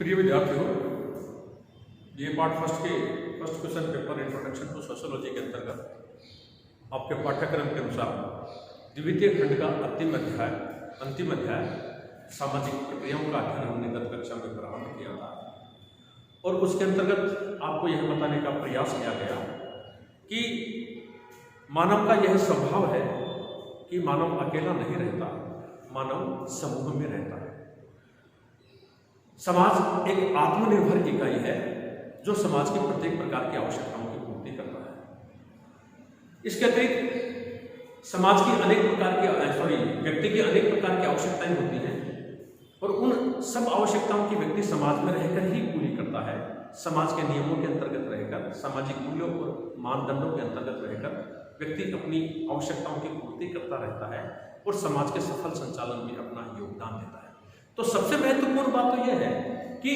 प्रिय विद्यार्थियों, ये part first question paper introduction to sociology के अंतर्गत आपके पाठ्यक्रम के अनुसार द्वितीय खंड का अंतिम अध्याय सामाजिक प्रक्रियाओं का अध्ययन हमने गत कक्षा में प्रारंभ किया था और उसके अंतर्गत आपको यह बताने का प्रयास किया गया कि मानव का यह स्वभाव है कि मानव अकेला नहीं रहता, मानव समूह में रहता है। समाज एक आत्मनिर्भर इकाई है जो समाज की प्रत्येक प्रकार की आवश्यकताओं की पूर्ति करता है। इसके अतिरिक्त समाज की व्यक्ति की अनेक प्रकार की आवश्यकताएं होती हैं और उन सब आवश्यकताओं की व्यक्ति समाज में रहकर ही पूरी करता है। समाज के नियमों के अंतर्गत रहकर, सामाजिक मूल्यों और मानदंडों के अंतर्गत रहकर व्यक्ति अपनी आवश्यकताओं की पूर्ति करता रहता है और समाज के सफल संचालन में अपना योगदान देता है। तो सबसे महत्वपूर्ण बात तो यह है कि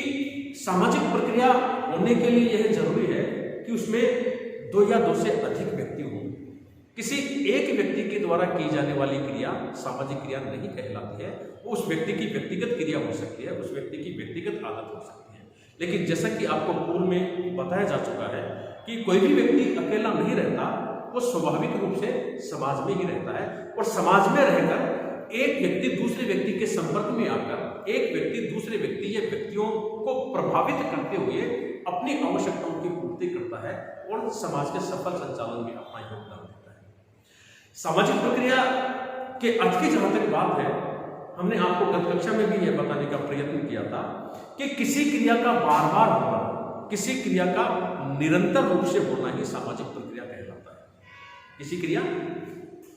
सामाजिक प्रक्रिया होने के लिए यह जरूरी है कि उसमें दो या दो से अधिक व्यक्ति हों। किसी एक व्यक्ति के द्वारा की जाने वाली क्रिया सामाजिक क्रिया नहीं कहलाती है। उस व्यक्ति की व्यक्तिगत क्रिया हो सकती है, उस व्यक्ति की व्यक्तिगत आदत हो सकती है। लेकिन जैसा कि आपको पूर्व में बताया जा चुका है कि कोई भी व्यक्ति अकेला नहीं रहता, वो स्वाभाविक रूप से समाज में ही रहता है और समाज में रहकर एक व्यक्ति दूसरे व्यक्ति के संपर्क में आकर एक व्यक्ति दूसरे व्यक्ति या व्यक्तियों को प्रभावित करते हुए अपनी आवश्यकताओं की पूर्ति करता है और समाज के सफल संचालन में अपना योगदान देता है। सामाजिक प्रक्रिया के अर्थ की जहां तक बात है, हमने आपको गत कक्षा में भी यह बताने का प्रयत्न किया था कि किसी क्रिया का बार बार होना, किसी क्रिया का निरंतर रूप से होना ही सामाजिक प्रक्रिया कहलाता है। किसी क्रिया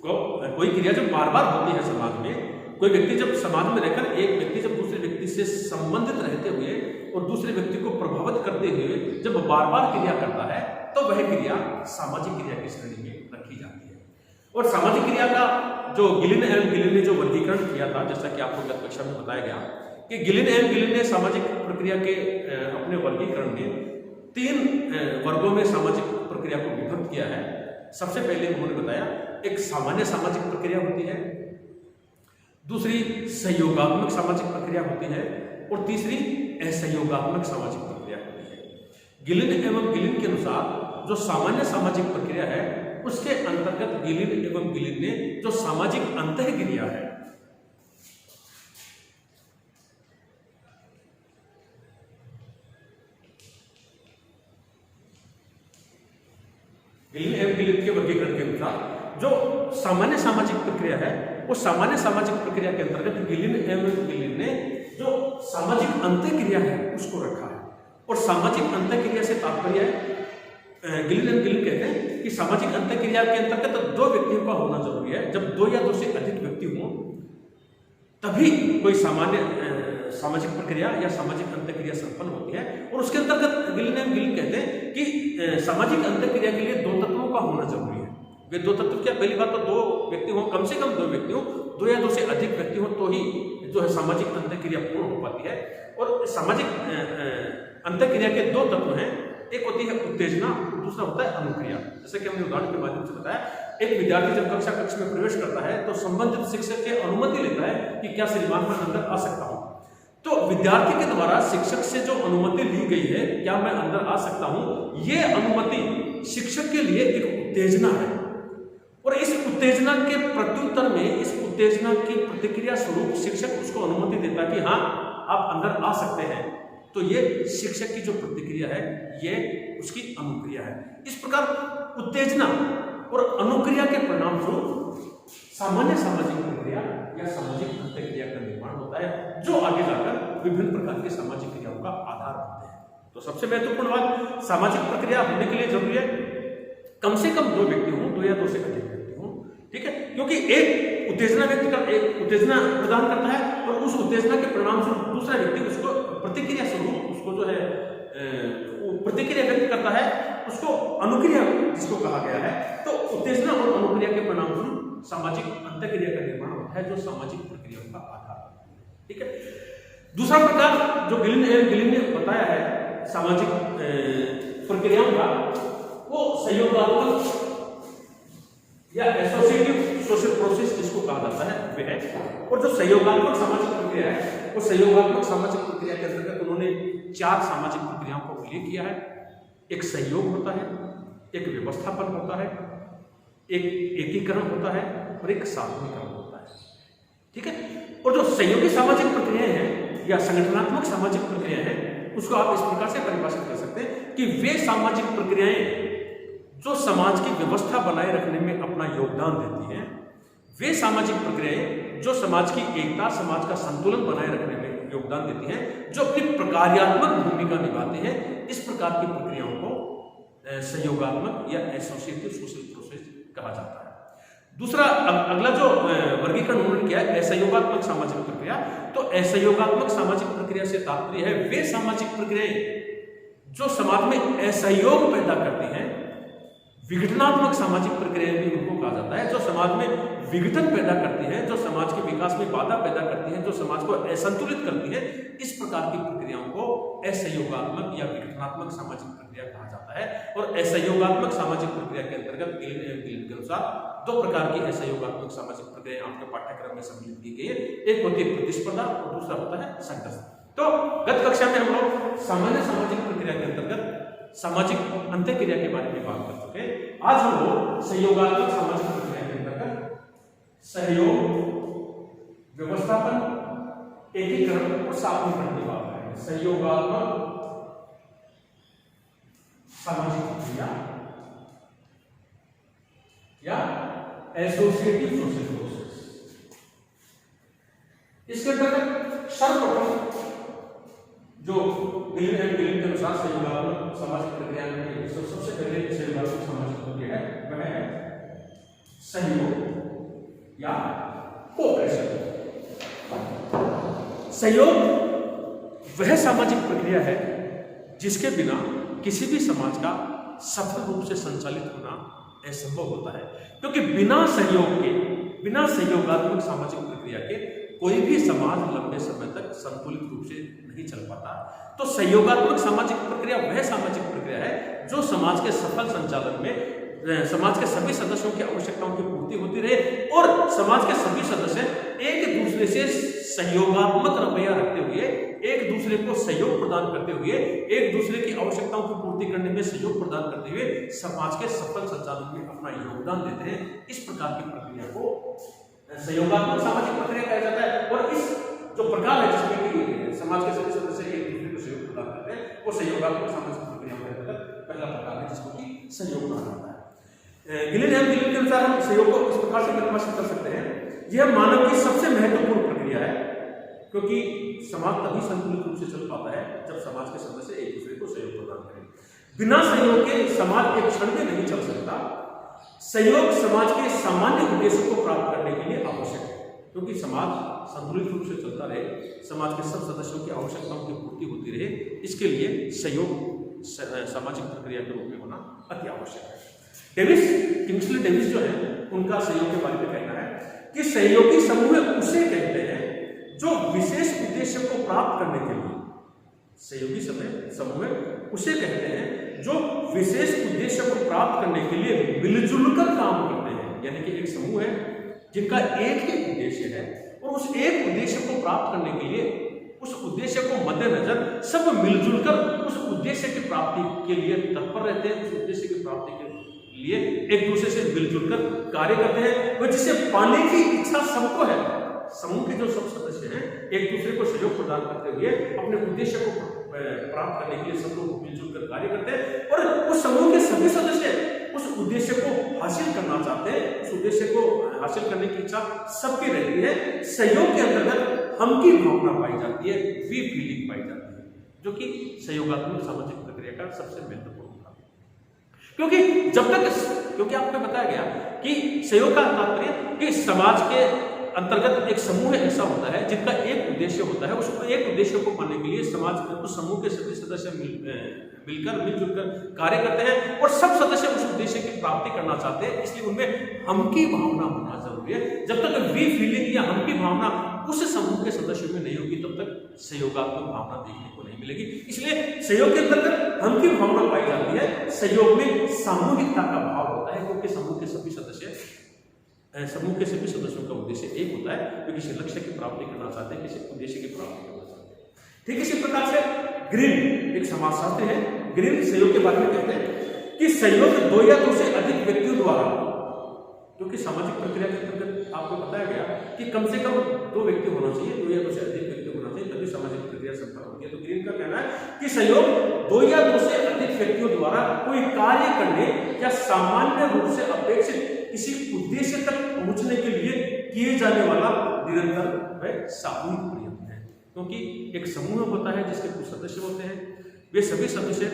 कोई क्रिया जब बार बार होती है समाज में, कोई व्यक्ति जब समाज में रहकर एक व्यक्ति जब दूसरे व्यक्ति से संबंधित रहते हुए और दूसरे व्यक्ति को प्रभावित करते हुए जब बार बार क्रिया करता है तो वह क्रिया सामाजिक क्रिया की श्रेणी में रखी जाती है। और सामाजिक क्रिया का जो गिलिन ने जो वर्गीकरण किया था, जैसा कि आपको गत कक्षा में बताया गया कि गिलिन ने सामाजिक प्रक्रिया के अपने वर्गीकरण में 3 वर्गों में सामाजिक प्रक्रिया को विभक्त किया है। सबसे पहले उन्होंने बताया एक सामान्य सामाजिक प्रक्रिया होती है, दूसरी सहयोगात्मक सामाजिक प्रक्रिया होती है और तीसरी असहयोगात्मक सामाजिक प्रक्रिया होती है। गिलिन के अनुसार जो सामान्य सामाजिक प्रक्रिया है उसके अंतर्गत गिलिन ने जो सामाजिक अंतःक्रिया है, गिलिन के वर्गीकरण के अनुसार जो सामान्य सामाजिक प्रक्रिया है वो सामान्य सामाजिक प्रक्रिया के अंतर्गत गिलिन ने जो सामाजिक अंतःक्रिया है उसको रखा है। और सामाजिक अंतःक्रिया से तात्पर्य है, गिलिन कहते हैं कि सामाजिक अंतःक्रिया के अंतर्गत 2 व्यक्तियों का होना जरूरी है। जब 2 या 2 से अधिक व्यक्ति हों तभी कोई सामान्य सामाजिक प्रक्रिया या सामाजिक अंतःक्रिया संपन्न होती है। और उसके अंतर्गत गिलिन कहते हैं कि सामाजिक अंतःक्रिया के लिए 2 तत्वों का होना जरूरी है। वे 2 तत्व क्या? पहली बात तो 2 व्यक्ति हों, कम से कम 2 व्यक्ति हों, 2 या 2 से अधिक व्यक्ति हों तो ही जो है सामाजिक अंतःक्रिया पूर्ण हो पाती है। और सामाजिक अंतःक्रिया के 2 तत्व हैं, एक होती है उत्तेजना, दूसरा होता है अनुक्रिया। जैसे कि हमने उदाहरण के माध्यम से बताया, एक विद्यार्थी जब कक्ष में प्रवेश करता है तो संबंधित शिक्षक की अनुमति लेता है कि क्या श्रीमान मैं अंदर आ सकता हूं। तो विद्यार्थी के द्वारा शिक्षक से जो अनुमति ली गई है, क्या मैं अंदर आ सकता हूं, यह अनुमति शिक्षक के लिए एक उत्तेजना है। और इस उत्तेजना के प्रत्युत्तर में, इस उत्तेजना की प्रतिक्रिया स्वरूप शिक्षक उसको अनुमति देता है कि हाँ आप अंदर आ सकते हैं। तो ये शिक्षक की जो प्रतिक्रिया है ये उसकी अनुक्रिया है। इस प्रकार उत्तेजना और अनुक्रिया के परिणाम स्वरूप सामान्य सामाजिक प्रक्रिया या सामाजिक अंतःक्रिया का निर्माण होता है, जो आगे जाकर विभिन्न प्रकार की सामाजिक क्रियाओं का आधार बनते हैं। तो सबसे महत्वपूर्ण बात, सामाजिक प्रक्रिया होने के लिए जरूरी है कम से कम 2 व्यक्ति हों, 2 या 2 से अधिक व्यक्ति हों, ठीक है। क्योंकि एक उत्तेजना प्रदान करता है और उस उत्तेजना के परिणाम स्वरूप दूसरा व्यक्ति उसको प्रतिक्रिया स्वरूप उसको जो है प्रतिक्रिया व्यक्त करता है, उसको अनुक्रिया जिसको कहा गया है। तो उत्तेजना और अनुक्रिया के परिणाम स्वरूप सामाजिक अंतःक्रिया का निर्माण होता है, जो सामाजिक प्रक्रियाओं का आधार है, ठीक है। दूसरा प्रकार जो गिलिन ने बताया है सामाजिक प्रक्रियाओं का, वो सहयोगात्मक या एसोसिएटिव सोशल प्रोसेस जिसको कहा जाता है वे है। और जो सहयोगात्मक सामाजिक प्रक्रिया है, वो सहयोगात्मक सामाजिक प्रक्रिया के अंतर्गत उन्होंने 4 सामाजिक प्रक्रियाओं का उल्लेख किया है। एक सहयोग होता है, एक व्यवस्थापन होता है, एक एकीकरण होता है और एक साधनीकरण होता है। ठीक है। और जो सहयोगी सामाजिक प्रक्रियाएं हैं या संगठनात्मक सामाजिक प्रक्रियाएं हैं, उसको आप इस प्रकार से परिभाषित कर सकते हैं कि वे सामाजिक प्रक्रियाएं जो समाज की व्यवस्था बनाए रखने में अपना योगदान देती हैं, वे सामाजिक प्रक्रियाएं जो समाज की एकता, समाज का संतुलन बनाए रखने में योगदान देती हैं, जो अपनी प्रकार्यात्मक भूमिका निभाते हैं, इस प्रकार की प्रक्रियाओं को सहयोगात्मक या एसोसिएटिव सोशल प्रोसेस कहा जाता है। दूसरा अगला जो वर्गीकरण उन्होंने किया है असहयोगात्मक सामाजिक प्रक्रिया, तो असहयोगात्मक सामाजिक प्रक्रिया से तात्पर्य है वे सामाजिक प्रक्रियाएं जो समाज में असहयोग पैदा करती हैं। विघटनात्मक सामाजिक प्रक्रियाएं भी उनको कहा जाता है, जो समाज में विघटन पैदा करती हैं, जो समाज के विकास में बाधा पैदा करती हैं, जो समाज को असंतुलित करती है। इस प्रकार की प्रक्रियाओं को असहयोगात्मक या विघटनात्मक सामाजिक प्रक्रिया कहा जाता है। और असहयोगात्मक सामाजिक प्रक्रिया के अंतर्गत गिलिन के अनुसार 2 प्रकार की असहयोगात्मक सामाजिक प्रक्रिया आपके पाठ्यक्रम में सम्मिलित की गई है। एक होती है प्रतिस्पर्धा और दूसरा होता है संघर्ष। तो गत कक्षा में हम लोग सामान्य सामाजिक प्रक्रिया के अंतर्गत सामाजिक अंत्यक्रिया के बारे में बात कर चुके। आज हम लोग सहयोगात्मक सामाजिक प्रक्रिया के अंतर्गत सहयोग, व्यवस्थापन, एकीकरण और साधनीकरण की बात करेंगे। सहयोगात्मक सामाजिक प्रक्रिया या एसोसिएटिव सोशल प्रोसेस। इसके अंतर्गत सर्वप्रथम जो गिलिन के अनुसार सहयोगात्मक सामाजिक प्रक्रिया में सबसे पहले सहयोगात्मक सामाजिक प्रक्रिया है वह है सहयोग या कोऑपरेशन। सहयोग वह सामाजिक प्रक्रिया है जिसके बिना किसी भी समाज का सफल रूप से संचालित होना असंभव होता है, क्योंकि बिना सहयोग के, बिना सहयोगात्मक सामाजिक प्रक्रिया के कोई भी समाज लंबे समय तक संतुलित रूप से नहीं चल पाता। तो सहयोगात्मक सामाजिक प्रक्रिया वह सामाजिक प्रक्रिया है जो समाज के सफल संचालन में समाज के सभी सदस्यों की आवश्यकताओं की पूर्ति होती रहे और समाज के सभी सदस्य एक दूसरे से सहयोगात्मक रवैया रखते हुए, एक दूसरे को सहयोग प्रदान करते हुए, एक दूसरे की आवश्यकताओं की पूर्ति करने में सहयोग प्रदान करते हुए समाज के सफल संचालन में अपना योगदान देते हैं। इस प्रकार की प्रक्रिया को सहयोगात्मक सामाजिक प्रक्रिया कहा जाता है। और इस जो प्रकार है जिसमें कि समाज के सभी सदस्य एक दूसरे को सहयोग प्रदान करते हैं, वो सहयोगात्मक सामाजिक प्रक्रिया के अंतर्गत पहला प्रकार है जिसको कि सहयोग कहा जाता है। गिलिन के अनुसार हम सहयोग को इस प्रकार से परिभाषित कर सकते हैं, यह मानव की सबसे महत्वपूर्ण प्रक्रिया है, क्योंकि समाज तभी संतुलित रूप से चल पाता है जब समाज के सदस्य एक दूसरे को सहयोग प्रदान करें। बिना सहयोग के समाज एक क्षण में नहीं चल सकता। सहयोग समाज के सामान्य उद्देश्यों को प्राप्त करने के लिए आवश्यक है, क्योंकि समाज संतुलित रूप से चलता रहे, समाज के सब सदस्यों की आवश्यकताओं की पूर्ति होती रहे, इसके लिए सहयोग सामाजिक प्रक्रिया के रूप में होना अति आवश्यक है। किंग्सले डेविस जो है उनका सहयोग के बारे में कहना है कि सहयोगी समूह उसे कहते हैं जो विशेष उद्देश्य को प्राप्त करने के लिए, सहयोगी समूह उसे कहते हैं जो विशेष उद्देश्य को प्राप्त करने के लिए मिलजुल कर काम करते हैं। यानी कि एक समूह है जिनका एक ही उद्देश्य है और उस एक उद्देश्य को प्राप्त करने के लिए, उस उद्देश्य को मद्देनजर सब मिलजुल कर उस उद्देश्य की प्राप्ति के लिए तत्पर रहते हैं। उस उद्देश्य की प्राप्ति के लिए एक दूसरे से मिलजुल कर कार्य करते हैं। वह जिसे पाने की इच्छा सबको है, समूह के जो सब सदस्य हैं एक दूसरे को सहयोग प्रदान करते हुए अपने उद्देश्य को प्राप्त करने के लिए सब लोग मिलजुल कर कार्य करते हैं और उस समूह के सभी सदस्य उस उद्देश्य को हासिल करना चाहते हैं। उस उद्देश्य को हासिल करने की इच्छा सबकी रहती है। सहयोग के अंतर्गत हम की भावना पाई जाती है, वी फीलिंग पाई जाती है, जो कि सहयोगात्मक सामाजिक प्रक्रिया का सबसे महत्वपूर्ण भाग है। क्योंकि आपको बताया गया कि सहयोग का तात्पर्य कि समाज के अंतर्गत एक समूह ऐसा होता है जिनका एक उद्देश्य होता है। उस एक उद्देश्य को पाने के लिए समाज उस समूह के सभी सदस्य मिलजुल कर कार्य करते हैं और सब सदस्य उस उद्देश्य की प्राप्ति करना चाहते हैं। इसलिए उनमें हम की भावना होना जरूरी है। जब तक वी फीलिंग या हम की भावना उस समूह के सदस्यों में नहीं होगी तब तक सहयोगात्मक भावना देखने को नहीं मिलेगी। इसलिए सहयोग के अंतर्गत हम की भावना पाई जाती है। सहयोग में सामूहिकता का भाव होता है, क्योंकि समूह के सभी सदस्यों का उद्देश्य एक होता है, वे किसी लक्ष्य की प्राप्ति करना चाहते हैं, किसी उद्देश्य की प्राप्ति करना चाहते हैं। ठीक इसी प्रकार से ग्रीन एक समाजशास्त्री है, ग्रीन सहयोग के बारे में कहते हैं कि सहयोग 2 या 2 से अधिक व्यक्तियों द्वारा, क्योंकि सामाजिक प्रक्रिया के अंतर्गत आपको बताया गया कि कम से कम 2 व्यक्ति होना चाहिए, 2 या 2 से अधिक व्यक्ति होना चाहिए, तभी सामाजिक प्रक्रिया संपन्न होती है। तो ग्रीन का कहना है कि सहयोग 2 या 2 से अधिक व्यक्तियों द्वारा कोई कार्य करने या सामान्य रूप से अपेक्षित किसी उद्देश्य तक पहुंचने के लिए किए जाने वाला निरंतर व सामूहिक प्रयत्न है। क्योंकि एक समूह होता है जिसके कुछ सदस्य होते हैं, वे सभी सदस्य,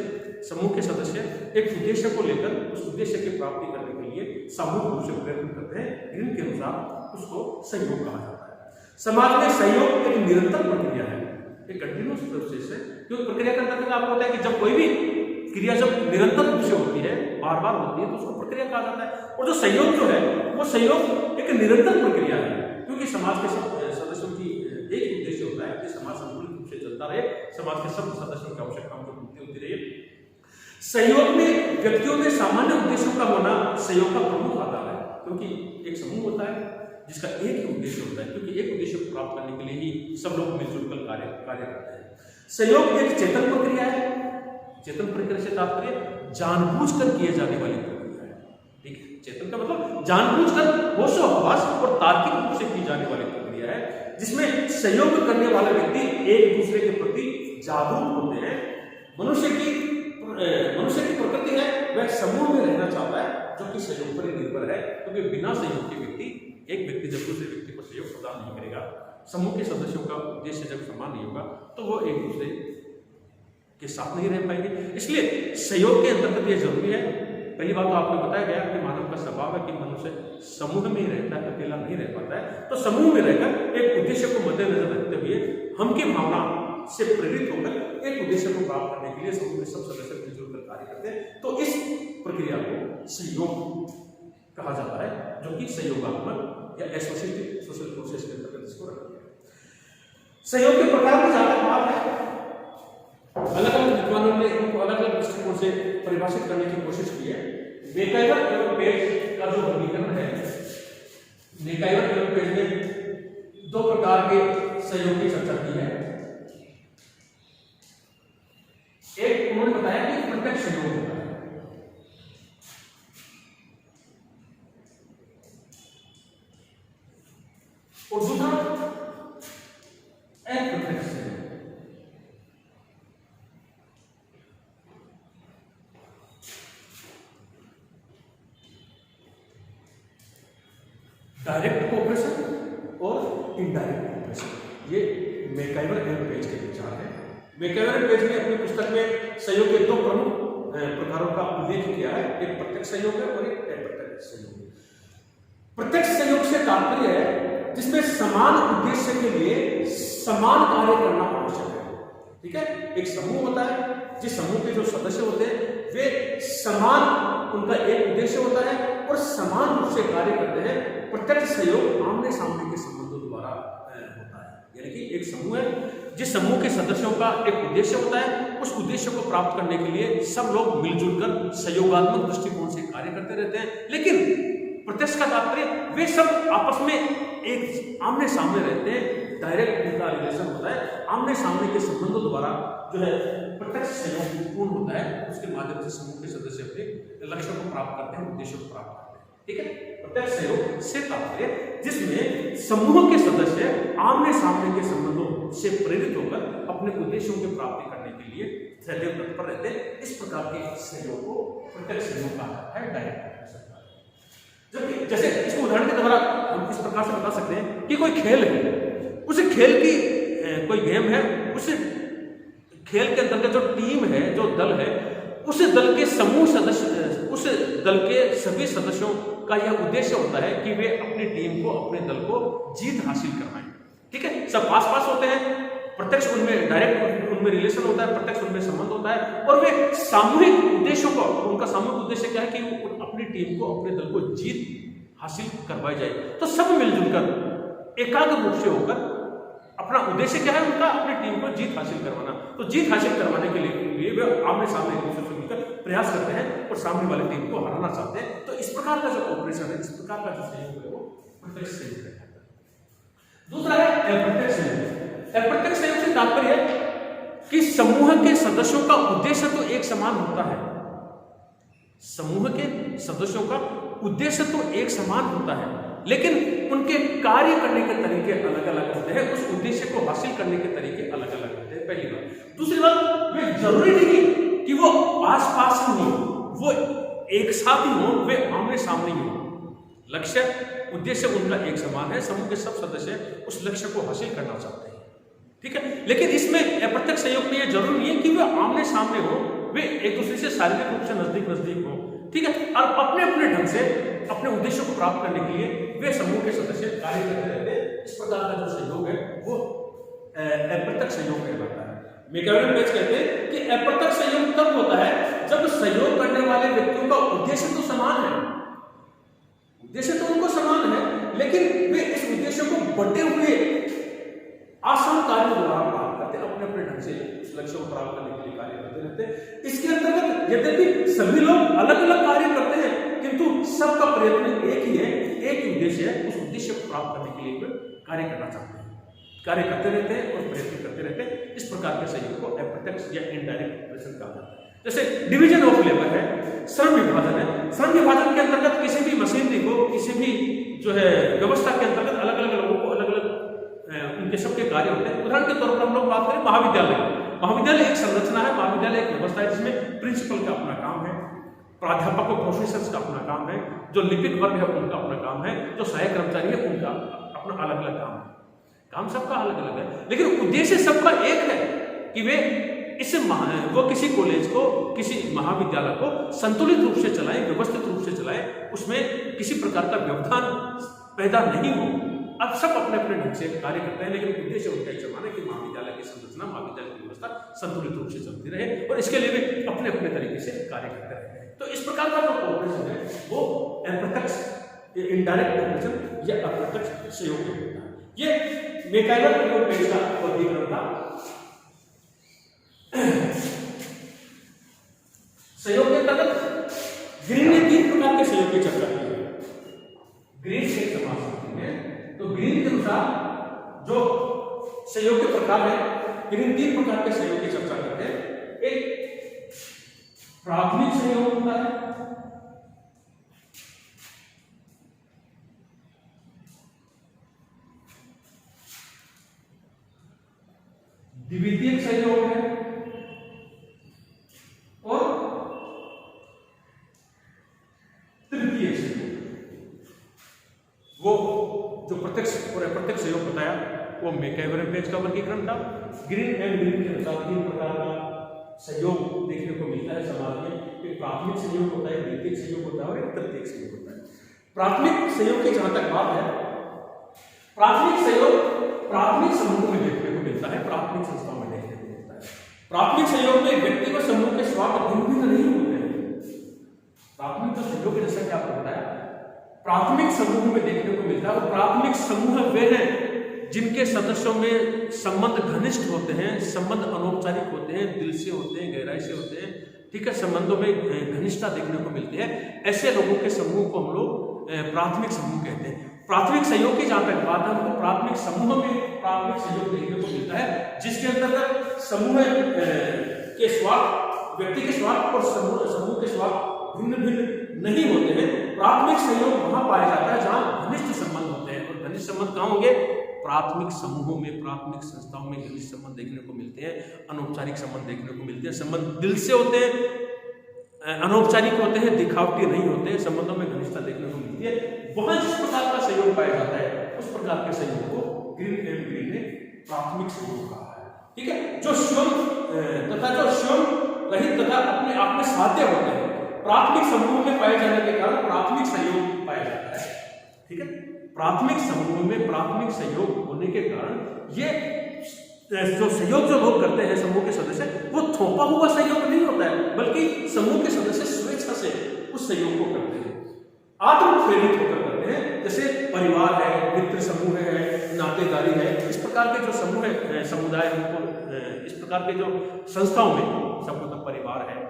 समूह के सदस्य एक उद्देश्य को लेकर उस उद्देश्य की प्राप्ति करने के लिए सामूहिक रूप से प्रयत्न करते हैं। ग्रीन के अनुसार उसको सहयोग कहा जाता है। समाज में सहयोग एक निरंतर प्रक्रिया है, एक कंटिन्यूअस प्रोसेस है। क्योंकि प्रक्रिया का अंतर्गत आपको होता है कि जब कोई भी क्रिया जब निरंतर रूप से होती है, बार बार होती है, तो उसको प्रक्रिया कहा जाता है। और जो सहयोग जो है वो सहयोग एक निरंतर प्रक्रिया है, क्योंकि समाज के सदस्यों की एक उद्देश्य होता है कि समाज संतुलित रूप से चलता रहे, समाज के सब सदस्यों की आवश्यकताओं की पूर्ति होती रहे। सहयोग में व्यक्तियों में सामान्य उद्देश्यों का होना सहयोग का प्रमुख आधार है, क्योंकि एक समूह होता है जिसका एक ही उद्देश्य होता है, क्योंकि एक उद्देश्य को प्राप्त करने के लिए ही सब लोग मिलजुल कर कार्य करते हैं। सहयोग एक चेतन प्रक्रिया है। चेतन प्रक्रिया से तात्पर्य जानबूझकर किए जाने वाली प्रक्रिया है। ठीक है, चेतन का मतलब जानबूझकर होशो-हवास और तार्किक रूप से की जाने वाली प्रक्रिया है, जिसमें सहयोग करने वाला व्यक्ति एक दूसरे के प्रति जागरूक होते हैं। मनुष्य की प्रकृति है वह समूह में रहना चाहता है, जो कि सहयोग पर ही निर्भर है, क्योंकि बिना सहयोग के व्यक्ति, एक व्यक्ति जब दूसरे व्यक्ति को सहयोग प्रदान नहीं करेगा, समूह के सदस्यों का उद्देश्य जब समान नहीं होगा, तो वो एक दूसरे के साथ नहीं रह पाएंगे। इसलिए सहयोग के अंतर्गत यह जरूरी है। पहली बात तो आपको बताया गया कि मानव का स्वभाव है कि मनुष्य समूह में ही रहता है, अकेला नहीं रह पाता है। तो समूह में रहकर एक उद्देश्य को मद्देनजर रखते हुए हम की भावना से प्रेरित होकर एक उद्देश्य को प्राप्त करने के लिए समूह के सब सदस्य मिलजुल कर कार्य करते हैं। तो इस प्रक्रिया को सहयोग कहा जाता है, जो कि सहयोगात्मक या एसोसिएटिव सोशल प्रोसेस के अंतर्गत इसको रखा गया है। सहयोग के प्रकार में ज्यादा बात है, अलग अलग विद्वानों ने इनको अलग अलग दृष्टिकोण से परिभाषित करने की कोशिश की है। मैकाइवर एवं पेज का जो वर्गीकरण है, मैकाइवर एवं पेज ने 2 प्रकार के सहयोग की चर्चा की है। एक उन्होंने बताया कि प्रत्यक्ष सहयोग होता है, और दूसरा अप्रत्यक्ष सहयोग। डायरेक्ट कोऑपरेशन और इनडायरेक्ट कोऑपरेशन, ये मैकाइवर एवं पेज के विचार है। मैकाइवर एवं पेज ने अपनी पुस्तक में सहयोग के 2 प्रमुख प्रकारों का उल्लेख किया है, एक प्रत्यक्ष सहयोग है और एक अप्रत्यक्ष सहयोग। प्रत्यक्ष सहयोग से तात्पर्य है जिसमें समान उद्देश्य के लिए समान कार्य करना आवश्यक है। ठीक है, एक समूह होता है, जिस समूह के जो सदस्य होते हैं वे समान, उनका एक उद्देश्य होता है और समान रूप से कार्य करते हैं। प्रत्यक्ष सहयोग आमने सामने के संबंधों द्वारा होता है, यानी कि एक समूह है, जिस समूह के सदस्यों का एक उद्देश्य होता है, उस उद्देश्य को प्राप्त करने के लिए सब लोग मिलजुल कर सहयोगात्मक दृष्टिकोण से कार्य करते रहते हैं। लेकिन प्रत्यक्ष का तात्पर्य वे सब आपस में एक आमने सामने रहते हैं, डायरेक्ट उनका रिलेशन होता है, आमने सामने के संबंधों द्वारा जो है प्रत्यक्ष सहयोग पूर्ण होता है। उसके माध्यम से समूह के सदस्य अपने लक्ष्य को प्राप्त करते हैं, उद्देश्य को प्राप्त करते हैं। ठीक है, प्रत्यक्ष सहयोग से तात्पर्य जिसमें समूह के सदस्य आमने सामने के संबंधों से प्रेरित होकर अपने उद्देश्यों की प्राप्ति करने के लिए सदैव तत्पर रहते हैं। इस प्रकार के सहयोग को प्रत्यक्ष सहयोग कहा जाता है, डायरेक्ट कोऑपरेशन। जबकि जैसे इसको उदाहरण के द्वारा हम इस प्रकार से बता सकते हैं कि कोई खेल है, उस खेल की कोई गेम है, उस खेल के अंतर्गत जो टीम है, जो दल है, उस दल के समूह सदस्य, उस दल के सभी सदस्यों का यह उद्देश्य होता है कि वे अपनी टीम को, अपने दल को जीत हासिल करवाएं। ठीक है, सब पास पास होते हैं, प्रत्यक्ष उनमें डायरेक्ट उनमें रिलेशन होता है, प्रत्यक्ष उनमें संबंध होता है, और वे सामूहिक उद्देश्यों को, उनका सामूहिक उद्देश्य क्या है कि वो अपनी टीम को, अपने दल को जीत हासिल करवाई जाए। तो सब मिलजुल कर एकाग्र रूप से होकर अपना उद्देश्य क्या है उनका, अपनी टीम को जीत हासिल करवाना। तो जीत हासिल करवाने के लिए वे आमने सामने एक दूसरे से मिलकर प्रयास करते हैं और सामने वाली टीम को हराना चाहते हैं। तो इस प्रकार का जो ऑपरेशन है, इस प्रकार का जो सहयोग है, वो प्रत्यक्ष सहयोग है। दूसरा है अप्रत्यक्ष सहयोग। अप्रत्यक्ष सहयोग से तात्पर्य है कि समूह के सदस्यों का उद्देश्य तो एक समान होता है, समूह के सदस्यों का उद्देश्य तो एक समान होता है, लेकिन उनके कार्य करने के तरीके अलग अलग होते हैं, उस उद्देश्य को हासिल करने के तरीके अलग अलग होते हैं, पहली बात। दूसरी बात, वे जरूरी नहीं कि वो आस पास ही हो, वो एक साथ ही हो, वे आमने सामने ही हो, लक्ष्य उद्देश्य उनका एक समान है, समूह के सब सदस्य उस लक्ष्य को हासिल करना चाहते हैं, ठीक है। लेकिन इसमें अप्रत्यक्ष सहयोग में यह जरूरी नहीं है कि वे आमने सामने हो, वे एक दूसरे से शारीरिक रूप से नजदीक हो, ठीक है, और अपने अपने ढंग से अपने उद्देश्य को प्राप्त करने के लिए वे समूह के सदस्य कार्य करते रहते हैं। इस प्रकार का जो सहयोग है वो अप्रत्यक्ष सहयोग कहलाता है। मैकइवर पेज कहते हैं कि अप्रत्यक्ष सहयोग तब होता है जब सहयोग करने वाले व्यक्तियों का उद्देश्य तो समान है, उद्देश्य तो उनको समान है, लेकिन वे इस उद्देश्य को बढ़े हुए आसान कार्य द्वारा प्राप्त करते हैं, अपने अपने ढंग से उस लक्ष्य को प्राप्त करने के लिए कार्य करते रहते हैं। इसके अंतर्गत यद्यपि सभी लोग अलग अलग कार्य करते हैं, किंतु सबका प्रयत्न एक ही है, एक ही उद्देश्य है, उस उद्देश्य को प्राप्त करने के लिए वे कार्य करना चाहते हैं, कार्य करते रहते हैं और प्रयत्न करते रहते हैं। इस प्रकार के सहयोग को अप्रत्यक्ष या इनडायरेक्ट कोऑपरेशन कहा जाता है। जैसे डिवीजन ऑफ लेबर है, श्रम विभाजन है, श्रम विभाजन के अंतर्गत किसी भी मशीनरी को, किसी भी जो है व्यवस्था के अंतर्गत अलग अलग लोगों को अलग अलग उनके सबके कार्य होते हैं। उदाहरण के तौर पर हम लोग बात करें महाविद्यालय एक संरचना है, महाविद्यालय एक व्यवस्था है जिसमें प्रिंसिपल का अपना काम है, प्राध्यापकों प्रोफेसर का अपना काम है, जो लिपिक वर्ग है उनका अपना काम है, जो सहायक कर्मचारी है उनका अपना अलग अलग काम है, काम सबका अलग अलग है, लेकिन उद्देश्य सबका एक है कि वे वो किसी कॉलेज को, किसी महाविद्यालय को संतुलित रूप से चलाएं, व्यवस्थित रूप से चलाएं, उसमें किसी प्रकार का व्यवधान पैदा नहीं हो। अब सब अपने अपने ढंग से कार्य करते हैं, लेकिन उद्देश्य उनका एक समान है कि महाविद्यालय की संरचना, महाविद्यालय की व्यवस्था संतुलित रूप से चलती रहे, और इसके लिए वे अपने अपने तरीके से कार्य करते रहते हैं। तो इस प्रकार का जो कोऑपरेशन है वो अप्रत्यक्ष, इनडायरेक्ट कोऑपरेशन या अप्रत्यक्ष सहयोग होता है। ये मैकइवर पेज का वर्गीकरण था। सहयोग के अंतर्गत ग्रीन ने 3 प्रकार के सहयोग की चर्चा की है। ग्रीन से समाज है, तो ग्रीन के अनुसार जो सहयोग के प्रकार है, ग्रीन 3 प्रकार के सहयोग की चर्चा करते हैं। एक प्राथमिक सहयोग होता है, द्वितीयक सहयोग है और तृतीय सहयोग। वो जो प्रत्यक्ष और अप्रत्यक्ष सहयोग बताया वो मैकइवर पेज का वर्गीकरण था। ग्रीन एंड ग्रीन के अनुसार 3 प्रकार का सहयोग देखने को मिलता है समाज में। एक प्राथमिक सहयोग होता है, द्वितीयक सहयोग होता है और एक तृतीयक सहयोग होता है। प्राथमिक सहयोग की जहां तक बात है, प्राथमिक सहयोग प्राथमिक समूह में देखने को मिलता है, प्राथमिक संस्थाओं में देखने को मिलता है। प्राथमिक सहयोग में व्यक्ति व समूह के स्वार्थ भिन्न नहीं होते हैं। प्राथमिक जो सहयोग है, जैसा कि आपको बताया, प्राथमिक समूह में देखने को मिलता है। और प्राथमिक समूह वे हैं जिनके सदस्यों में संबंध घनिष्ठ होते हैं, संबंध अनौपचारिक होते हैं, दिल से होते हैं, गहराई से होते हैं, ठीक है, संबंधों में घनिष्ठता देखने को मिलती है। ऐसे लोगों के समूह को हम लोग प्राथमिक समूह कहते हैं। प्राथमिक सहयोग की जहां तक बात है, हमको प्राथमिक समूह में प्राथमिक सहयोग देखने को मिलता है, जिसके अंतर्गत समूह के स्वार्थ, व्यक्ति के स्वार्थ और समूह के स्वार्थ भिन्न भिन्न नहीं होते हैं। प्राथमिक सहयोग वहां पाया जाता है जहां घनिष्ठ संबंध होते हैं। और घनिष्ठ संबंध कहां होंगे? प्राथमिक समूहों में, प्राथमिक संस्थाओं में घनिष्ठ संबंध देखने को मिलते हैं, अनौपचारिक संबंध देखने को मिलते हैं। संबंध दिल से होते हैं, अनौपचारिक होते हैं, दिखावटी नहीं होते हैं, संबंधों में घनिष्ठता देखने को मिलती है। वहां जिस प्रकार का सहयोग पाया जाता है, उस प्रकार के सहयोग को ग्रीन एंड ग्रीन ने प्राथमिक सहयोग कहा है, ठीक है। जो स्वयं तथा जो स्वयं रहित तथा अपने आप में साध्य होते हैं, प्राथमिक समूह में पाए जाने के कारण प्राथमिक सहयोग पाया जाता है, ठीक है। प्राथमिक समूह में प्राथमिक सहयोग होने के कारण ये जो सहयोग जो लोग करते हैं, समूह के सदस्य, वो थोपा हुआ सहयोग नहीं होता है, बल्कि समूह के सदस्य स्वेच्छा से उस सहयोग को करते हैं, आत्म प्रेरित होकर करते हैं। जैसे परिवार है, मित्र समूह है, नातेदारी है, इस प्रकार के जो समूह है, समुदाय, इस प्रकार के जो संस्थाओं में सब मतलब परिवार है,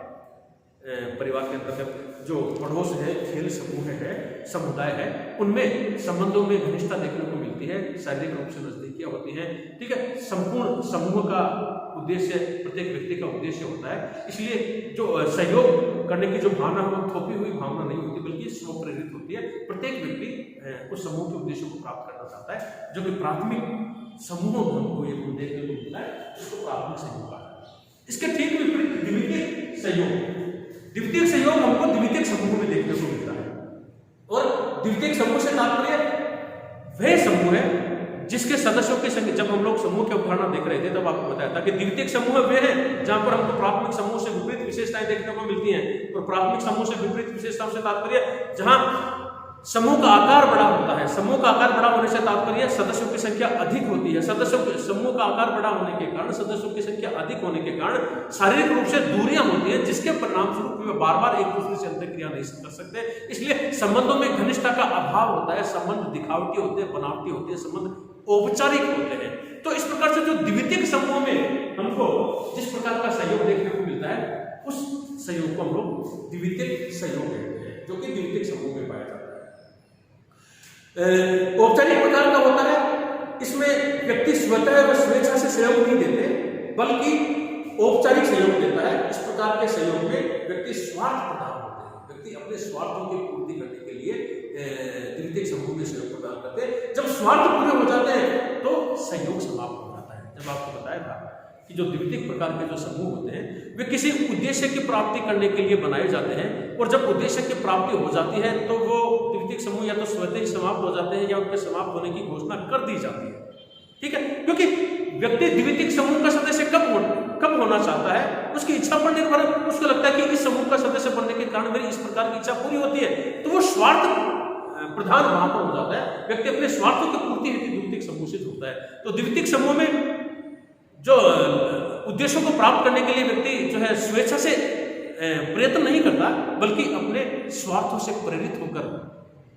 परिवार के अंतर्गत जो पड़ोस है, खेल समूह है, समुदाय है, उनमें संबंधों में घनिष्ठता देखने को मिलती होती है, शारीरिक रूप से नजदीकियां होती हैं, ठीक है। संपूर्ण समूह का उद्देश्य, प्रत्येक व्यक्ति का उद्देश्य होता है, इसलिए जो सहयोग करने की जो भावना है वो थोपी हुई भावना नहीं होती, बल्कि स्व प्रेरित होती है। प्रत्येक व्यक्ति उस समूह के उद्देश्य को प्राप्त करना चाहता है, जो कि प्राथमिक समूह हमको ये देखने को मिलता है, उसको प्राथमिक सहयोग कहा है। इसके ठीक विपरीत द्वितीयक सहयोग, द्वितीयक सहयोग हमको द्वितीयक समूह में देखने को मिलता है। और द्वितीयक समूह से तात्पर्य वह समूह है जिसके सदस्यों की संख्या, जब हम लोग समूह की अवधारणा देख रहे थे तब आपको बताया था कि द्वितीयक समूह वे हैं जहां पर हमको प्राथमिक समूह से विपरीत विशेषताएं देखने को मिलती हैं। और प्राथमिक समूह से विपरीत विशेषताओं से तात्पर्य जहां समूह का आकार बड़ा होता है, समूह का आकार बड़ा होने से तात्पर्य सदस्यों की संख्या अधिक होती है। समूह का आकार बड़ा होने के कारण, सदस्यों की संख्या अधिक होने के कारण शारीरिक रूप से दूरियां होती हैं, जिसके परिणाम स्वरूप वे बार बार एक दूसरे से अंतःक्रिया नहीं कर सकते। इसलिए संबंधों में घनिष्ठता का अभाव होता है, संबंध दिखावटी होते हैं, बनावटी होते हैं, संबंध औपचारिक होते हैं। तो इस प्रकार से जो द्वितीयक समूह में हमको जिस प्रकार का सहयोग देखने को मिलता है, उस सहयोग को हम लोग द्वितीयक सहयोग कहते हैं, जो कि द्वितीयक समूह में पाया जाता है। औपचारिक प्रकार का होता है, इसमें व्यक्ति स्वतः व स्वेच्छा से सहयोग नहीं देते, बल्कि औपचारिक सहयोग देता है। इस प्रकार के सहयोग में व्यक्ति स्वार्थ प्रदान होते हैं, व्यक्ति अपने स्वार्थों की पूर्ति करने के लिए द्वितीयक समूह में सहयोग प्रदान करते हैं। जब स्वार्थ पूरे हो जाते हैं तो सहयोग समाप्त हो जाता है। जब आपको बताया था कि जो द्वितीयक प्रकार के जो समूह होते हैं वे किसी उद्देश्य की प्राप्ति करने के लिए बनाए जाते हैं, और जब उद्देश्य की प्राप्ति हो जाती है तो वो द्वितीयक समूह या तो स्वतः ही समाप्त हो जाते हैं या उनके समाप्त होने की घोषणा कर दी जाती है, ठीक है। क्योंकि व्यक्ति द्वितीयक समूह का सदस्य कब होना चाहता है, उसकी इच्छा पर निर्भर है। उसको लगता है कि इस समूह का सदस्य बनने के कारण मेरी इस प्रकार की इच्छा पूरी होती है, तो वो स्वार्थ प्रधान वहां पर हो जाता है। व्यक्ति अपने स्वार्थों की पूर्ति हेतु द्वितीयक समूह से जुड़ता है। तो द्वितीयक समूह में जो उद्देश्यों को प्राप्त करने के लिए व्यक्ति जो है स्वेच्छा से प्रयत्न नहीं करता, बल्कि अपने स्वार्थों से प्रेरित होकर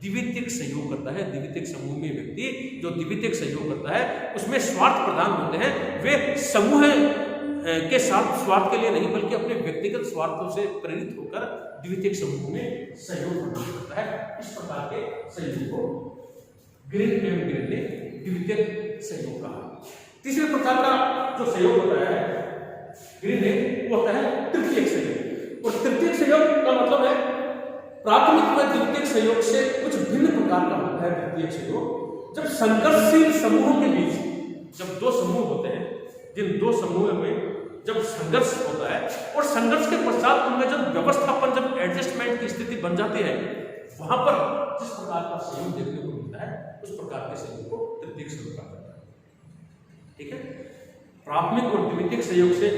द्वितीयक सहयोग करता है। द्वितीयक समूह में व्यक्ति जो द्वितीयक सहयोग करता है उसमें स्वार्थ प्रदान होते हैं। वे समूह के साथ स्वार्थ के लिए नहीं, बल्कि अपने व्यक्तिगत स्वार्थों से प्रेरित होकर द्वितीयक समूह में सहयोग प्रदान करता है। इस प्रकार के सहयोग को ग्रीन एवं ग्रीन ने द्वितीयक सहयोग कहा। तीसरे प्रकार का जो सहयोग होता है ग्रीन ने, वो होता है तृतीयक सहयोग। और तृतीयक सहयोग का मतलब है प्राथमिक व द्वितीयक सहयोग से कुछ भिन्न प्रकार का होता है तृतीयक सहयोग। जब संघर्षशील समूहों के बीच, जब दो समूह होते हैं, जिन दो समूहों में जब संघर्ष होता है और संघर्ष के पश्चात उनमें जब व्यवस्थापन, जब एडजस्टमेंट की स्थिति बन जाती है, वहां पर जिस प्रकार का सहयोग देखने को मिलता है उस प्रकार के सहयोग को तृतीयक सहयोग कहा जाता है, ठीक है। प्राथमिक और द्वितीयक सहयोग से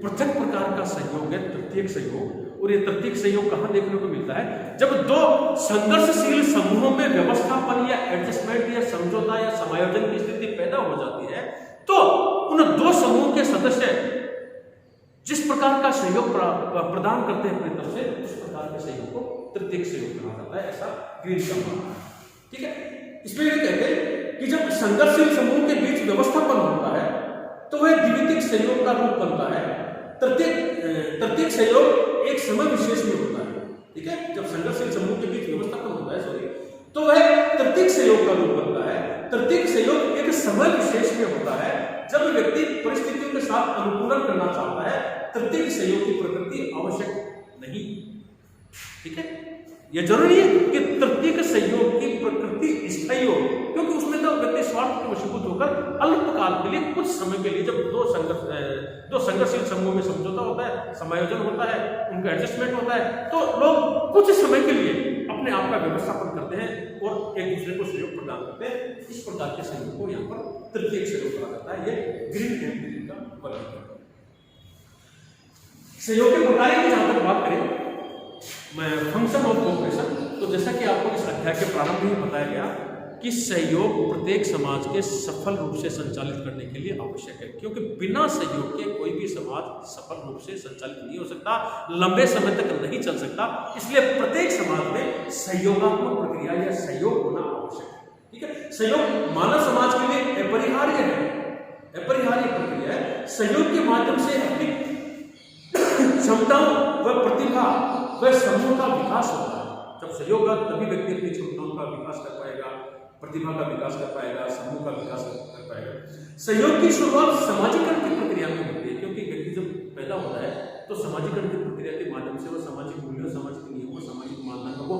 पृथक प्रकार का सहयोग है तृतीयक सहयोग। और ये तृतीयक सहयोग कहां देखने को मिलता है, जब दो संघर्षशील समूहों में व्यवस्थापन या एडजस्टमेंट या समझौता या समायोजन की स्थिति पैदा हो जाती है, तो उन दो समूह के सदस्य जिस प्रकार का सहयोग प्रदान करते हैं अपनी तरफ से, उस प्रकार के सहयोग को तृतीयक सहयोग कहा जाता है, ऐसा ग्रीन का मानना है, ठीक है। इसमें ये कहते हैं कि जब संघर्षशील समूह के बीच व्यवस्थापन होता है तो वह द्वितीयक सहयोग का रूप बनता है। तृतीयक सहयोग एक समय विशेष में होता है, ठीक है। जब संघर्षशील समूह के बीच व्यवस्थापन होता है तो वह तृतीयक सहयोग का रूप बनता है। तृतीयक सहयोग एक समय विशेष में होता है जब व्यक्ति परिस्थितियों के साथ अनुकूलन करना चाहता है। तृतीयक सहयोग की प्रकृति आवश्यक नहीं, ठीक है। यह जरूरी है कि तृतीयक सहयोग की प्रकृति स्थायी हो, क्योंकि उसमें तो व्यक्ति स्वार्थ के वशीभूत होकर अल्पकाल के लिए, कुछ समय के लिए, जब दो संघर्षशील समूह में समझौता होता है, समायोजन होता है, उनका एडजस्टमेंट होता है, तो लोग कुछ समय के लिए अपने आप का व्यवस्थापन करते हैं और एक दूसरे को सहयोग प्रदान करते हैं। इस प्रकार के सहयोग को यहाँ पर तृतीयक सहयोग कहा जाता है। ये ग्रीन एंड ग्रीन का वर्गीकरण। सहयोग के प्रकार की जहां तक बात करें, फंक्शन ऑफ कोऑपरेशन, तो जैसा कि आपको इस अध्याय के प्रारंभ में ही बताया गया कि सहयोग प्रत्येक समाज के सफल रूप से संचालित करने के लिए आवश्यक है, क्योंकि बिना सहयोग के कोई भी समाज सफल रूप से संचालित नहीं हो सकता, लंबे समय तक नहीं चल सकता। इसलिए प्रत्येक समाज में सहयोगात्मक प्रक्रिया या सहयोग होना आवश्यक है, ठीक है। सहयोग मानव समाज के लिए अपरिहार्य है, अपरिहार्य प्रक्रिया है। सहयोग के माध्यम से अपनी क्षमताओं व प्रतिभा व समूह का विकास होता है। जब सहयोग होगा तभी व्यक्ति अपनी क्षमताओं का विकास कर पाएगा, प्रतिभा का विकास कर पाएगा, समूह का विकास कर पाएगा। सहयोग की शुरुआत समाजीकरण की प्रक्रिया में होती है, क्योंकि व्यक्ति जब पैदा होता है तो समाजीकरण की प्रक्रिया के माध्यम से वो सामाजिक मूल्यों, सामाजिक नियमों, सामाजिक मानदंडों को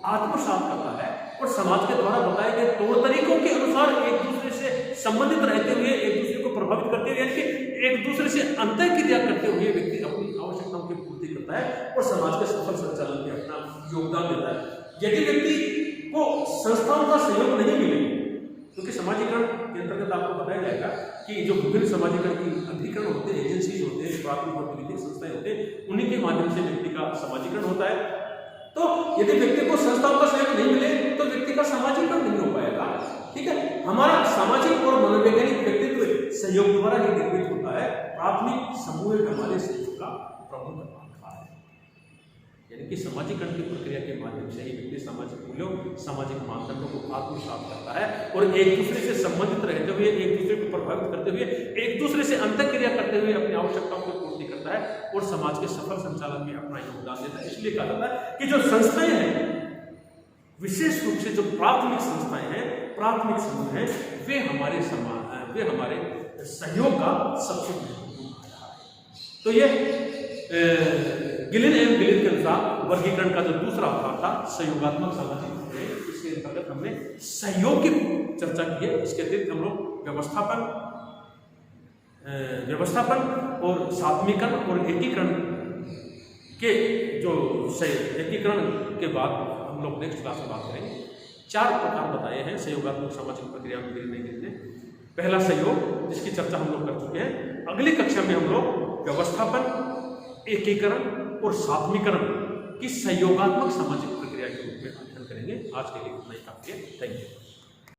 आत्मसात करता है और समाज के द्वारा बताए गए तौर तरीकों के अनुसार एक दूसरे से संबंधित रहते हुए, एक दूसरे को प्रभावित करते हुए, यानी कि एक दूसरे से अंतःक्रिया करते हुए व्यक्ति अपनी आवश्यकताओं की पूर्ति करता है और समाज के सफल संचालन में अपना योगदान देता है। यदि व्यक्ति को संस्थाओं का सहयोग नहीं मिले, क्योंकि समाजीकरण के अंतर्गत आपको बताया जाएगा कि जो विभिन्न समाजीकरण की अधिकरण होते हैं, एजेंसीज होते हैं, प्राथमिक और द्वितीयक संस्थाएं होते हैं, उन्हीं के माध्यम से व्यक्ति का समाजीकरण होता है। तो यदि व्यक्ति को संस्थाओं का सहयोग नहीं मिले तो व्यक्ति का समाजीकरण नहीं हो पाएगा। ठीक है, हमारा सामाजिक और मनोवैज्ञानिक व्यक्तित्व सहयोग द्वारा ही निर्मित होता है। प्राथमिक समूह हमारे सहयोग का प्रमुख आधार है, यानी कि समाजीकरण की प्रक्रिया के माध्यम से ही व्यक्ति सामाजिक मूल्यों, सामाजिक मानदंडों को आत्मसात करता है और एक दूसरे से संबंधित रहते हुए, एक दूसरे को प्रभावित करते हुए, एक दूसरे से अंतःक्रिया करते हुए अपनी आवश्यकताओं को पूर्ति करता है और समाज के सफल संचालन में अपना योगदान देता है। इसलिए कहा जाता है कि जो संस्थाएं हैं, विशेष रूप से जो प्राथमिक संस्थाएं हैं, प्राथमिक समूह हैं, वे हमारे सहयोग का सबसे महत्वपूर्ण आधार है। तो ये गिलिन एवं गिलिन के अनुसार वर्गीकरण का जो दूसरा भाग था सहयोगात्मक सामाजिक मूल्य, इसके अंतर्गत हमने सहयोग की चर्चा की है। इसके अतिरिक्त हम लोग व्यवस्थापन और सात्मीकरण और एकीकरण के एकीकरण के बाद हम लोग नेक्स्ट क्लास में बात करेंगे। 4 प्रकार बताए हैं सहयोगात्मक सामाजिक प्रक्रिया में गिरने के लिए। पहला सहयोग, जिसकी चर्चा हम लोग कर चुके हैं। अगली कक्षा में हम लोग व्यवस्थापन, एकीकरण और सात्मीकरण की सहयोगात्मक सामाजिक प्रक्रिया के रूप में अध्ययन करेंगे। आज के लिए इतना ही काफी है। Thank you.